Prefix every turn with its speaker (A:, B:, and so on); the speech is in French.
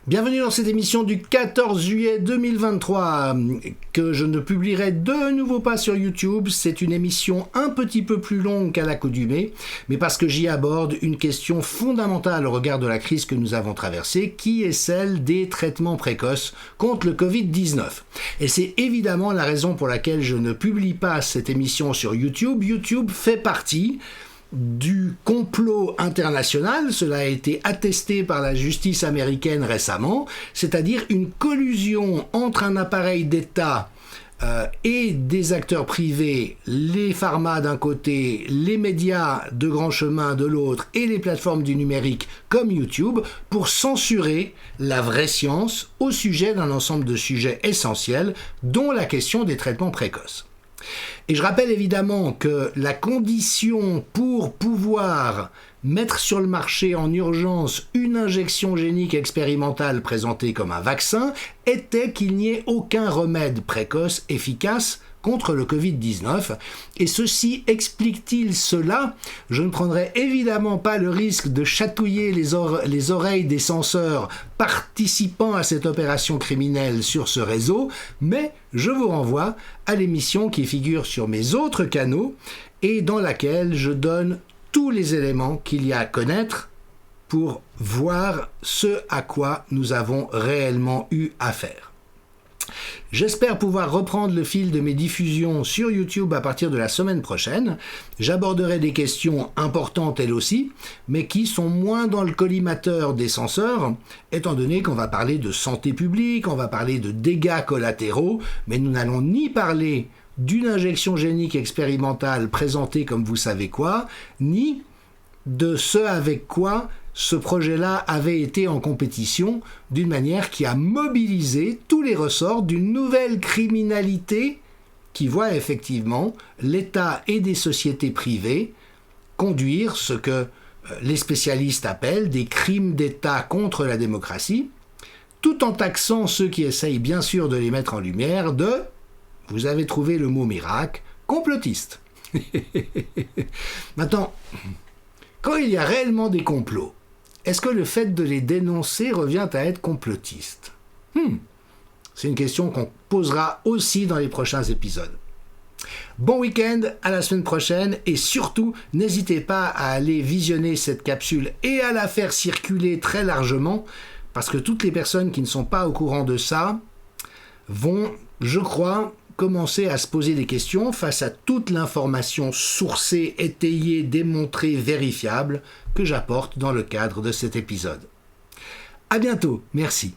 A: Bienvenue dans cette émission du 14 juillet 2023 que je ne publierai de nouveau pas sur YouTube. C'est une émission un petit peu plus longue qu'à l'accoutumée, mais parce que j'y aborde une question fondamentale au regard de la crise que nous avons traversée, qui est celle des traitements précoces contre le Covid-19. Et c'est évidemment la raison pour laquelle je ne publie pas cette émission sur YouTube. YouTube fait partie du complot international, cela a été attesté par la justice américaine récemment, c'est-à-dire une collusion entre un appareil d'État et des acteurs privés, les pharma d'un côté, les médias de grand chemin de l'autre et les plateformes du numérique comme YouTube pour censurer la vraie science au sujet d'un ensemble de sujets essentiels dont la question des traitements précoces. Et je rappelle évidemment que la condition pour pouvoir mettre sur le marché en urgence une injection génique expérimentale présentée comme un vaccin était qu'il n'y ait aucun remède précoce efficace contre le Covid-19. Et ceci explique-t-il cela ? Je ne prendrai évidemment pas le risque de chatouiller les oreilles des censeurs participant à cette opération criminelle sur ce réseau, mais je vous renvoie à l'émission qui figure sur mes autres canaux et dans laquelle je donne tous les éléments qu'il y a à connaître pour voir ce à quoi nous avons réellement eu affaire. J'espère pouvoir reprendre le fil de mes diffusions sur YouTube à partir de la semaine prochaine. J'aborderai des questions importantes elles aussi, mais qui sont moins dans le collimateur des censeurs, étant donné qu'on va parler de santé publique, on va parler de dégâts collatéraux, mais nous n'allons ni parler d'une injection génique expérimentale présentée comme vous savez quoi, ni de ce avec quoi ce projet-là avait été en compétition d'une manière qui a mobilisé tous les ressorts d'une nouvelle criminalité qui voit effectivement l'État et des sociétés privées conduire ce que les spécialistes appellent des crimes d'État contre la démocratie, tout en taxant ceux qui essayent bien sûr de les mettre en lumière de, vous avez trouvé le mot miracle, complotistes. Maintenant, quand il y a réellement des complots, est-ce que le fait de les dénoncer revient à être complotiste ? C'est une question qu'on posera aussi dans les prochains épisodes. Bon week-end, à la semaine prochaine, et surtout, n'hésitez pas à aller visionner cette capsule et à la faire circuler très largement, parce que toutes les personnes qui ne sont pas au courant de ça vont, je crois, commencer à se poser des questions face à toute l'information sourcée, étayée, démontrée, vérifiable que j'apporte dans le cadre de cet épisode. À bientôt, merci.